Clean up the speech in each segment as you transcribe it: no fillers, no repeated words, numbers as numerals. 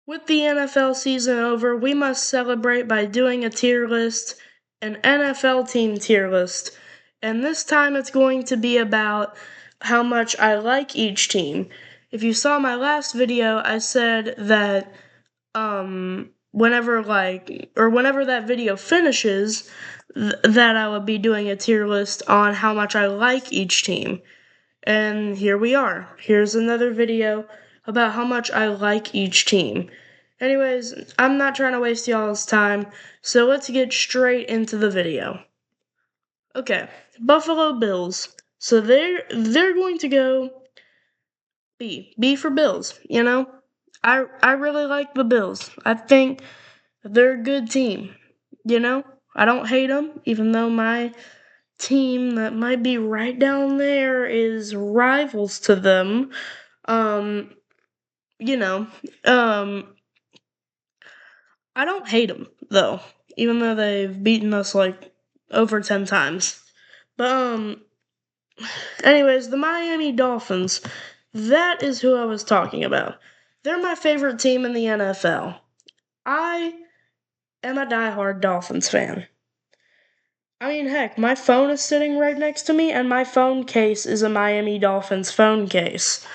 With the NFL season over, we must celebrate by doing a tier list, an NFL team tier list. And this time it's going to be about how much I like each team. If you saw my last video, I said that whenever that video finishes, that I would be doing a tier list on how much I like each team. And here we are. Here's another video about how much I like each team. Anyways, I'm not trying to waste y'all's time, so let's get straight into the video. Okay, Buffalo Bills. So they're going to go B. B for Bills, you know? I really like the Bills. I think they're a good team, you know? I don't hate them, even though my team that might be right down there is rivals to them. Um, you know, um, I don't hate them though, even though they've beaten us like over 10 times. But anyways, the Miami Dolphins, that is who I was talking about. They're my favorite team in the NFL. I am a diehard Dolphins fan. I mean, heck, my phone is sitting right next to me, and my phone case is a Miami Dolphins phone case.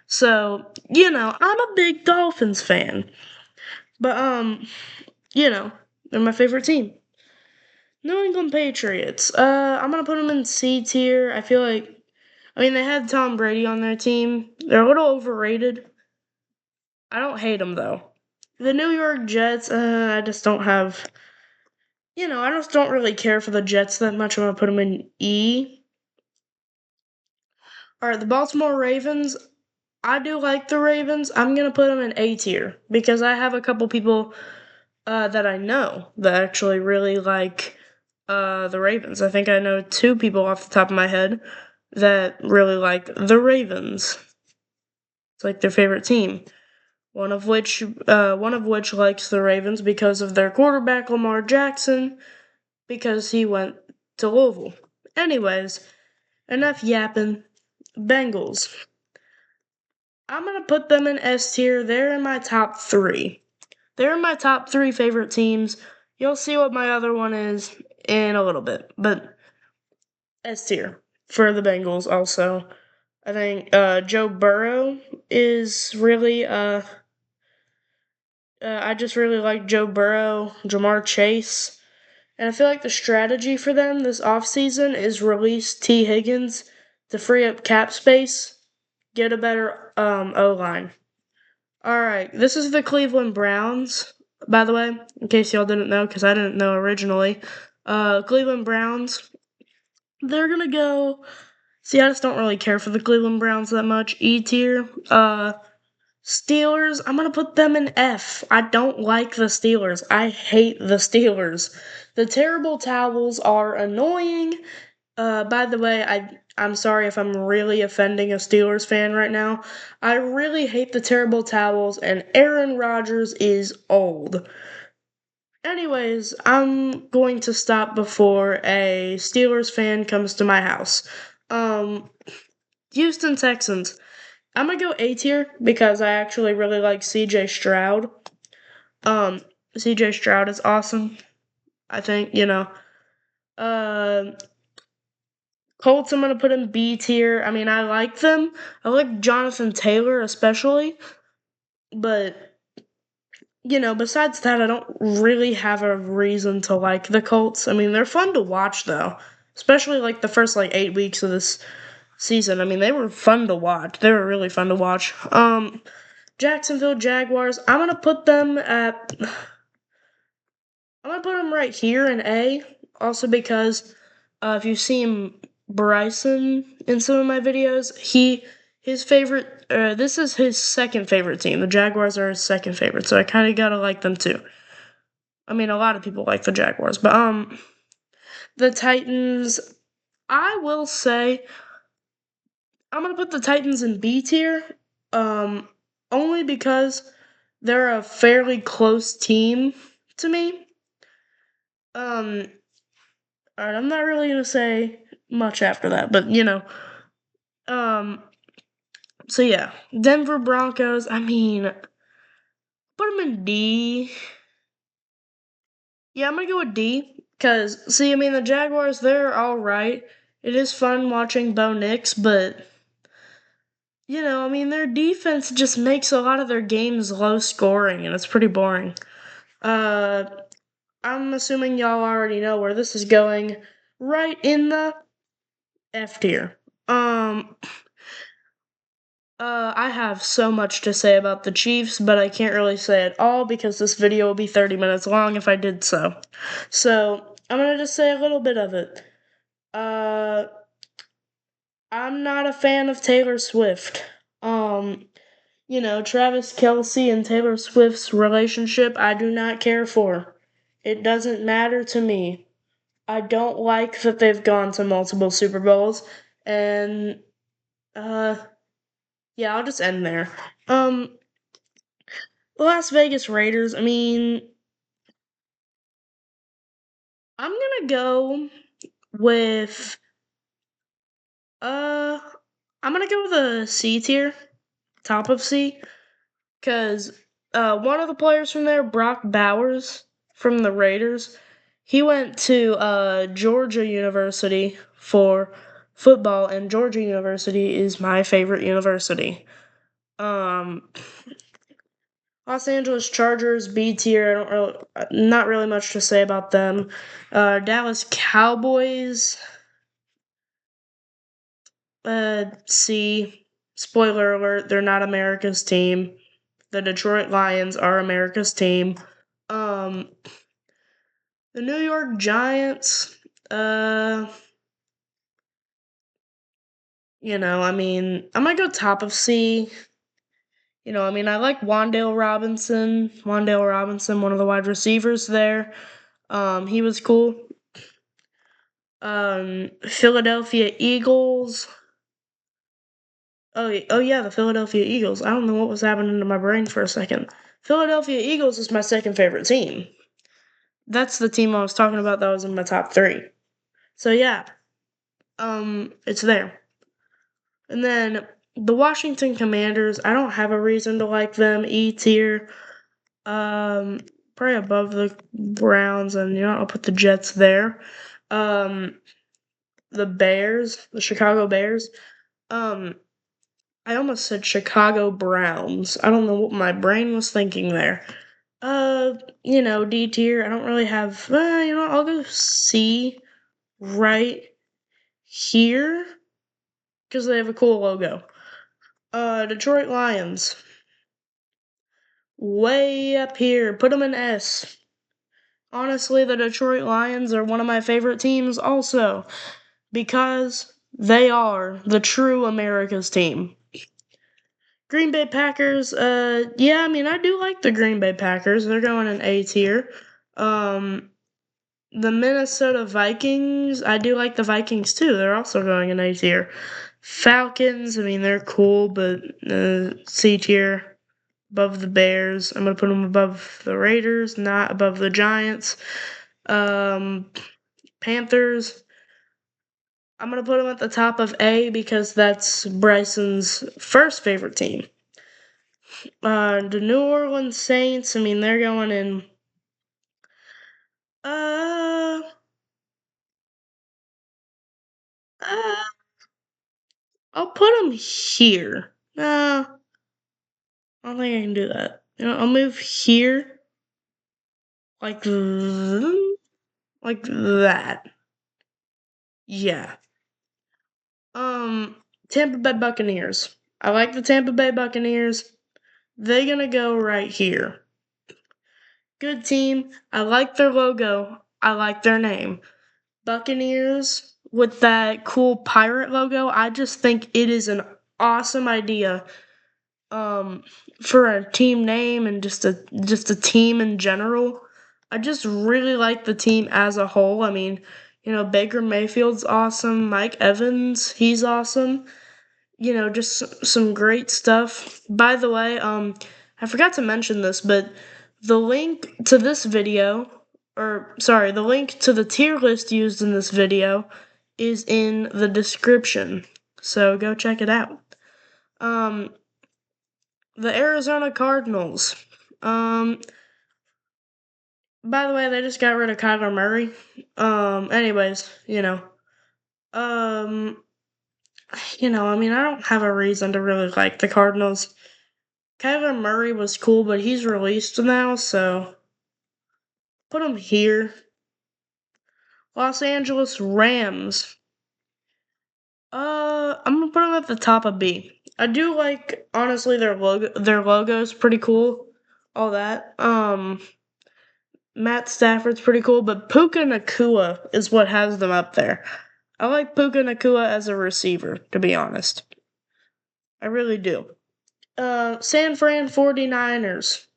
So, I'm a big Dolphins fan. But, they're my favorite team. New England Patriots. I'm gonna put them in C tier. They had Tom Brady on their team. They're a little overrated. I don't hate them, though. The New York Jets, I just don't have. I just don't really care for the Jets that much. I'm gonna put them in E. Alright, the Baltimore Ravens. I do like the Ravens. I'm gonna put them in A tier because I have a couple people that I know that actually really like the Ravens. I think I know two people off the top of my head that really like the Ravens. It's like their favorite team. One of which likes the Ravens because of their quarterback Lamar Jackson, because he went to Louisville. Anyways, enough yapping. Bengals. I'm gonna put them in S tier. They're in my top three. They're my top three favorite teams. You'll see what my other one is in a little bit, but S tier for the Bengals also. I think Joe Burrow is really I just really like Joe Burrow, Jamar Chase, and I feel like the strategy for them this offseason is release T. Higgins to free up cap space, get a better O line. Alright, this is the Cleveland Browns, by the way, in case y'all didn't know, because I didn't know originally. Cleveland Browns, they're gonna go. See, I just don't really care for the Cleveland Browns that much. E tier. Steelers, I'm gonna put them in F. I don't like the Steelers. I hate the Steelers. The terrible towels are annoying. By the way, I'm sorry if I'm really offending a Steelers fan right now. I really hate the terrible towels, and Aaron Rodgers is old. Anyways, I'm going to stop before a Steelers fan comes to my house. Houston Texans. I'm gonna go A tier because I actually really like CJ Stroud. CJ Stroud is awesome. I think, Uh, Colts, I'm gonna put in B tier. I mean, I like them. I like Jonathan Taylor especially. But, besides that, I don't really have a reason to like the Colts. I mean, they're fun to watch though. Especially like the first 8 weeks of this season. I mean, they were fun to watch. They were really fun to watch. Jacksonville Jaguars. I'm gonna put them right here in A. Also because if you've seen Bryson in some of my videos, his favorite. This is his second favorite team. The Jaguars are his second favorite, so I kind of gotta like them too. I mean, a lot of people like the Jaguars, but the Titans. I will say I'm gonna put the Titans in B tier, only because they're a fairly close team to me. Alright, I'm not really gonna say much after that, but so yeah, Denver Broncos. I mean, put them in D. Yeah, I'm gonna go with D. Because, see, I mean, the Jaguars, they're alright. It is fun watching Bo Nix, but, you know, I mean, their defense just makes a lot of their games low scoring, and it's pretty boring. I'm assuming y'all already know where this is going. Right in the F tier. I have so much to say about the Chiefs, but I can't really say it all because this video will be 30 minutes long if I did so. So, I'm gonna just say a little bit of it. I'm not a fan of Taylor Swift. You know, Travis Kelce and Taylor Swift's relationship, I do not care for. It doesn't matter to me. I don't like that they've gone to multiple Super Bowls, and, yeah, I'll just end there. The Las Vegas Raiders, I mean, I'm gonna go with, uh, I'm gonna go with a C tier, top of C. Because one of the players from there, Brock Bowers from the Raiders, he went to Georgia University for football, and Georgia University is my favorite university. Um, Los Angeles Chargers, B tier. Not really much to say about them. Dallas Cowboys, C. Spoiler alert: they're not America's team. The Detroit Lions are America's team. Um, the New York Giants, you know, I mean, I might go top of C. You know, I mean, I like Wan'Dale Robinson. Wan'Dale Robinson, one of the wide receivers there. He was cool. Philadelphia Eagles. Oh yeah, the Philadelphia Eagles. I don't know what was happening to my brain for a second. Philadelphia Eagles is my second favorite team. That's the team I was talking about that was in my top 3. So yeah, it's there. And then the Washington Commanders, I don't have a reason to like them. E tier. Probably above the Browns, and you know, I'll put the Jets there. The Bears, the Chicago Bears. I almost said Chicago Browns. I don't know what my brain was thinking there. You know, D tier. I don't really have. You know, I'll go C right here because they have a cool logo. Detroit Lions. Way up here. Put them in S. Honestly, the Detroit Lions are one of my favorite teams also because they are the true America's team. Green Bay Packers, yeah, I mean, I do like the Green Bay Packers. They're going in A tier. The Minnesota Vikings, I do like the Vikings too. They're also going in A tier. Falcons, I mean, they're cool, but C tier. Above the Bears. I'm going to put them above the Raiders, not above the Giants. Panthers, I'm going to put them at the top of A because that's Bryson's first favorite team. The New Orleans Saints, I mean, they're going in. Uh, uh, I'll put them here. No, I don't think I can do that. You know, I'll move here, like that. Yeah. Tampa Bay Buccaneers. I like the Tampa Bay Buccaneers. They're gonna go right here. Good team. I like their logo. I like their name. Buccaneers with that cool pirate logo. I just think it is an awesome idea for a team name and just a team in general. I just really like the team as a whole. I mean, you know, Baker Mayfield's awesome. Mike Evans, he's awesome. You know, just some great stuff. By the way, I forgot to mention this, but the link to this video, or sorry, the link to the tier list used in this video is in the description. So go check it out. The Arizona Cardinals. By the way, they just got rid of Kyler Murray. Anyways, um, I mean, I don't have a reason to really like the Cardinals. Kyler Murray was cool, but he's released now, so put him here. Los Angeles Rams. I'm gonna put them at the top of B. I do like, honestly, their logo's pretty cool. All that. Matt Stafford's pretty cool, but Puka Nakua is what has them up there. I like Puka Nakua as a receiver, to be honest. I really do. San Fran 49ers.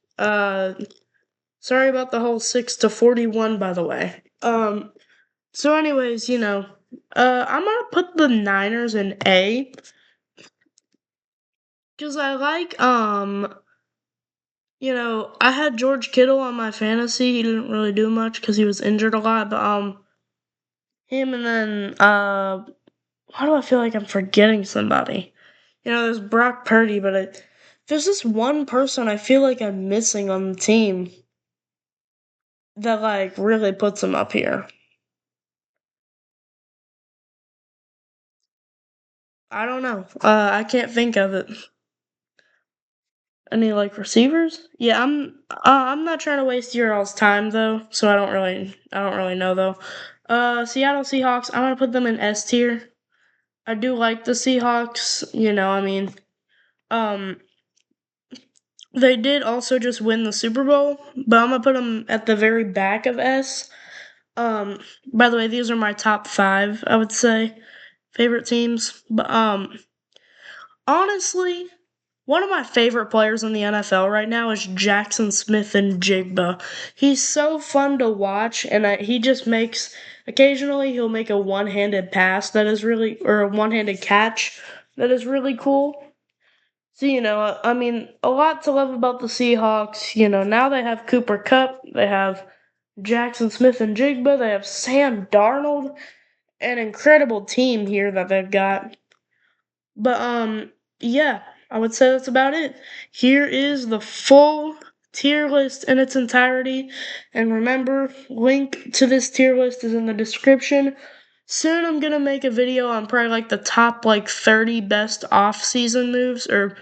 Sorry about the whole 6-41, by the way. So anyways, I'm gonna put the Niners in A. Because I like, I had George Kittle on my fantasy. He didn't really do much because he was injured a lot, but, him and then, why do I feel like I'm forgetting somebody? There's Brock Purdy, but there's this one person I feel like I'm missing on the team that, like, really puts him up here. I don't know. I can't think of it. Any like receivers? Yeah, I'm not trying to waste your all's time though, so I don't really know though. Seattle Seahawks, I'm gonna put them in S tier. I do like the Seahawks, I mean, um, they did also just win the Super Bowl, but I'm gonna put them at the very back of S. By the way, these are my top 5, I would say, favorite teams. But honestly, one of my favorite players in the NFL right now is Jackson Smith and Jigba. He's so fun to watch, and he just makes occasionally he'll make a one-handed pass that is really, or a one-handed catch that is really cool. So I mean, a lot to love about the Seahawks. Now they have Cooper Kupp, they have Jackson Smith and Jigba, they have Sam Darnold, an incredible team here that they've got. But yeah, I would say that's about it. Here is the full tier list in its entirety. And remember, link to this tier list is in the description. Soon I'm gonna make a video on probably like the top like 30 best off-season moves, or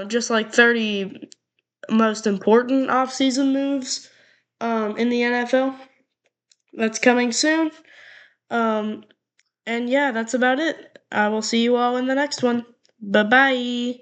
just like 30 most important off-season moves in the NFL. That's coming soon. Um and yeah, that's about it. I will see you all in the next one. Bye bye.